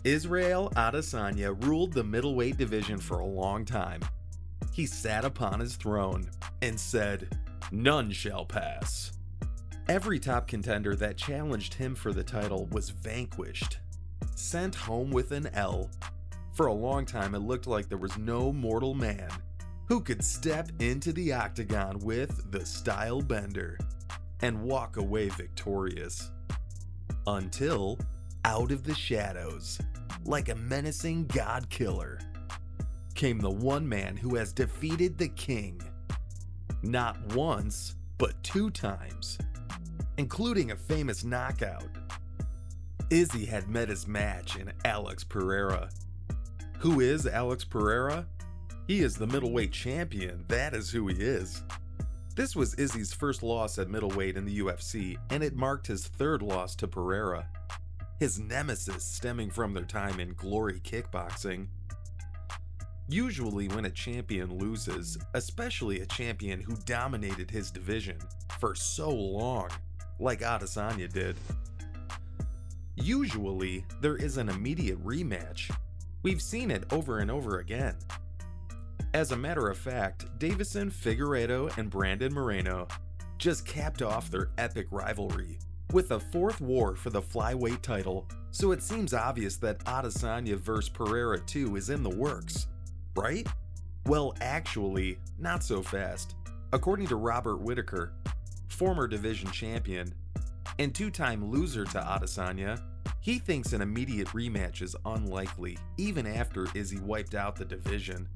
Israel Adesanya ruled the middleweight division for a long time. He sat upon his throne and said, "None shall pass." Every top contender that challenged him for the title was vanquished, sent home with an L. For a long time, it looked like there was no mortal man who could step into the octagon with the style bender and walk away victorious. Until, out of the shadows, like a menacing god killer, came the one man who has defeated the king. Not once, but 2 times, including a famous knockout. Izzy had met his match in Alex Pereira. Who is Alex Pereira? He is the middleweight champion, that is who he is. This was Izzy's first loss at middleweight in the UFC, and it marked his 3rd loss to Pereira, his nemesis stemming from their time in Glory Kickboxing. Usually when a champion loses, especially a champion who dominated his division for so long, like Adesanya did, usually there is an immediate rematch. We've seen it over and over again. As a matter of fact, Davison Figueiredo and Brandon Moreno just capped off their epic rivalry with a 4th war for the flyweight title, so it seems obvious that Adesanya vs Pereira 2 is in the works, right? Well, actually, not so fast. According to Robert Whittaker, former division champion and 2-time loser to Adesanya, he thinks an immediate rematch is unlikely, even after Izzy wiped out the division.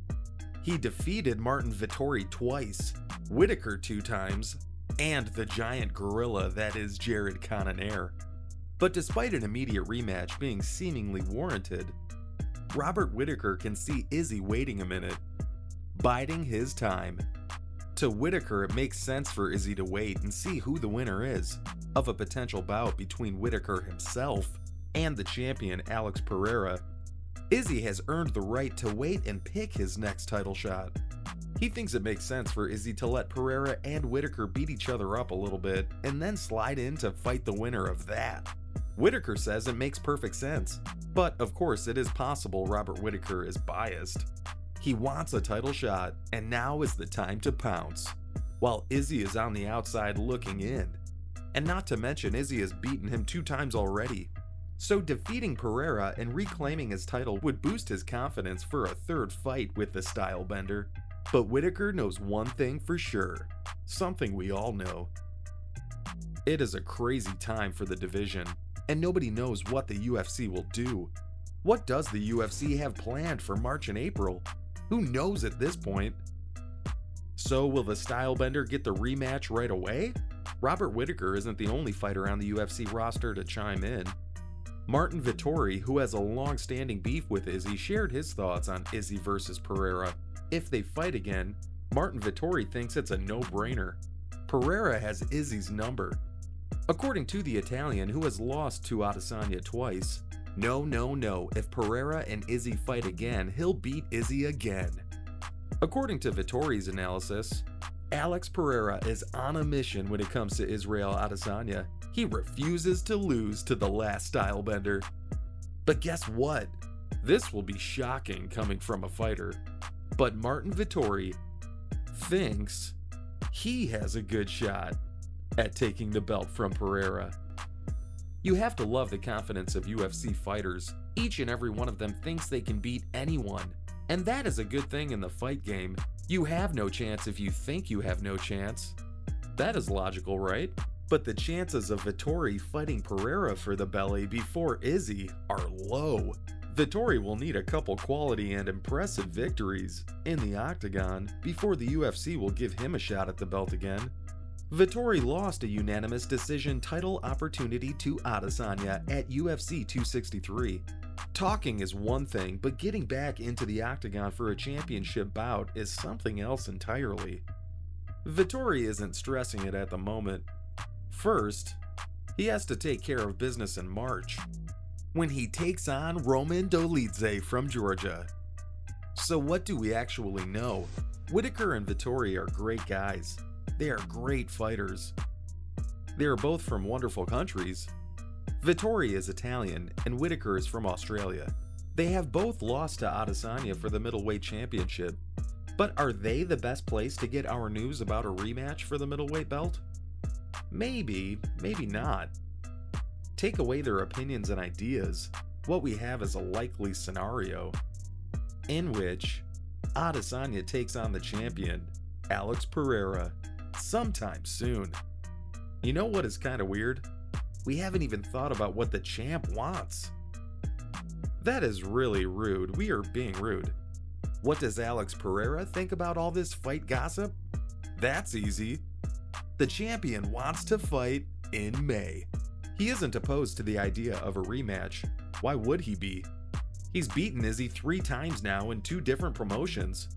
He defeated Martin Vettori twice, Whittaker 2 times, and the giant gorilla that is Jared Cannonier. But despite an immediate rematch being seemingly warranted, Robert Whittaker can see Izzy waiting a minute, biding his time. To Whittaker, it makes sense for Izzy to wait and see who the winner is of a potential bout between Whittaker himself and the champion Alex Pereira. Izzy has earned the right to wait and pick his next title shot. He thinks it makes sense for Izzy to let Pereira and Whittaker beat each other up a little bit and then slide in to fight the winner of that. Whittaker says it makes perfect sense, but of course it is possible Robert Whittaker is biased. He wants a title shot, and now is the time to pounce, while Izzy is on the outside looking in. And not to mention Izzy has beaten him 2 times already. So defeating Pereira and reclaiming his title would boost his confidence for a 3rd fight with the style bender. But Whittaker knows one thing for sure, something we all know. It is a crazy time for the division, and nobody knows what the UFC will do. What does the UFC have planned for March and April? Who knows at this point? So will the stylebender get the rematch right away? Robert Whittaker isn't the only fighter on the UFC roster to chime in. Martin Vettori, who has a long-standing beef with Izzy, shared his thoughts on Izzy versus Pereira. If they fight again, Martin Vettori thinks it's a no-brainer. Pereira has Izzy's number. According to the Italian, who has lost to Adesanya twice, no, if Pereira and Izzy fight again, he'll beat Izzy again. According to Vettori's analysis, Alex Pereira is on a mission when it comes to Israel Adesanya. He refuses to lose to the last stylebender. But guess what? This will be shocking coming from a fighter. But Martin Vettori thinks he has a good shot at taking the belt from Pereira. You have to love the confidence of UFC fighters. Each and every one of them thinks they can beat anyone. And that is a good thing in the fight game. You have no chance if you think you have no chance. That is logical, right? But the chances of Vettori fighting Pereira for the belly before Izzy are low. Vettori will need a couple quality and impressive victories in the octagon before the UFC will give him a shot at the belt again. Vettori lost a unanimous decision title opportunity to Adesanya at UFC 263. Talking is one thing, but getting back into the octagon for a championship bout is something else entirely. Vettori isn't stressing it at the moment. First, he has to take care of business in March, when he takes on Roman Dolidze from Georgia. So what do we actually know? Whittaker and Vettori are great guys. They are great fighters. They are both from wonderful countries. Vettori is Italian and Whittaker is from Australia. They have both lost to Adesanya for the middleweight championship. But are they the best place to get our news about a rematch for the middleweight belt? Maybe, maybe not. Take away their opinions and ideas, what we have is a likely scenario in which Adesanya takes on the champion, Alex Pereira, sometime soon. You know what is kind of weird? We haven't even thought about what the champ wants. That is really rude. We are being rude. What does Alex Pereira think about all this fight gossip? That's easy. The champion wants to fight in May. He isn't opposed to the idea of a rematch. Why would he be? He's beaten Izzy 3 times now in 2 different promotions.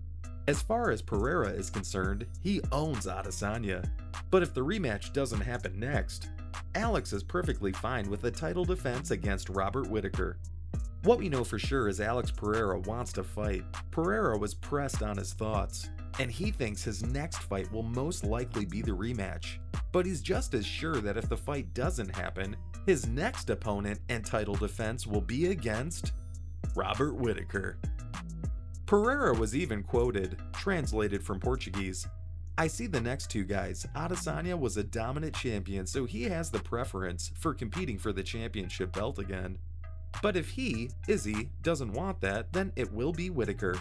As far as Pereira is concerned, he owns Adesanya. But if the rematch doesn't happen next, Alex is perfectly fine with a title defense against Robert Whittaker. What we know for sure is Alex Pereira wants to fight. Pereira was pressed on his thoughts, and he thinks his next fight will most likely be the rematch. But he's just as sure that if the fight doesn't happen, his next opponent and title defense will be against Robert Whittaker. Pereira was even quoted, translated from Portuguese, "I see the next 2 guys. Adesanya was a dominant champion, so he has the preference for competing for the championship belt again. But if he, Izzy, doesn't want that, then it will be Whittaker.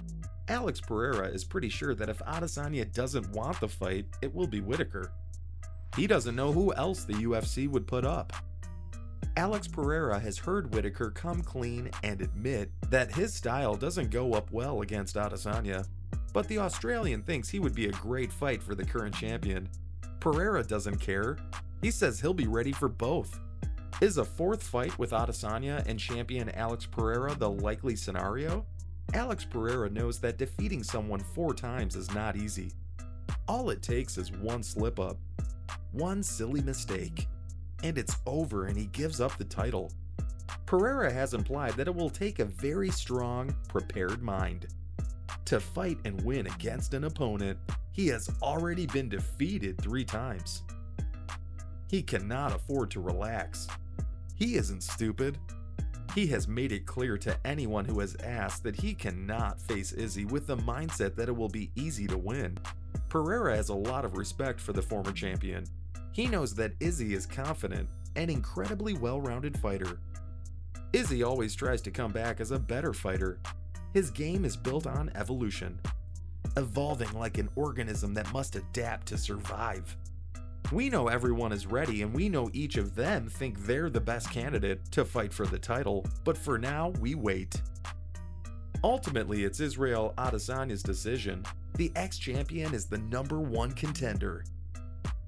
Alex Pereira is pretty sure that if Adesanya doesn't want the fight, it will be Whittaker. He doesn't know who else the UFC would put up." Alex Pereira has heard Whittaker come clean and admit that his style doesn't go up well against Adesanya, but the Australian thinks he would be a great fight for the current champion. Pereira doesn't care. He says he'll be ready for both. Is a 4th fight with Adesanya and champion Alex Pereira the likely scenario? Alex Pereira knows that defeating someone 4 times is not easy. All it takes is one slip-up, one silly mistake, and it's over and he gives up the title. Pereira has implied that it will take a very strong, prepared mind to fight and win against an opponent he has already been defeated 3 times. He cannot afford to relax. He isn't stupid. He has made it clear to anyone who has asked that he cannot face Izzy with the mindset that it will be easy to win. Pereira has a lot of respect for the former champion. He knows that Izzy is confident and incredibly well-rounded fighter. Izzy always tries to come back as a better fighter. His game is built on evolution, evolving like an organism that must adapt to survive. We know everyone is ready and we know each of them think they're the best candidate to fight for the title, but for now, we wait. Ultimately, it's Israel Adesanya's decision. The ex-champion is the #1 contender.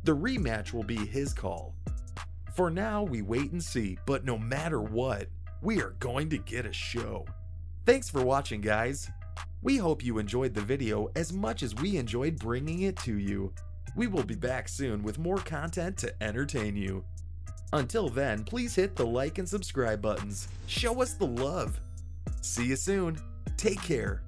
The rematch will be his call. For now, we wait and see, but no matter what, we are going to get a show. Thanks for watching, guys. We hope you enjoyed the video as much as we enjoyed bringing it to you. We will be back soon with more content to entertain you. Until then, please hit the like and subscribe buttons. Show us the love. See you soon. Take care.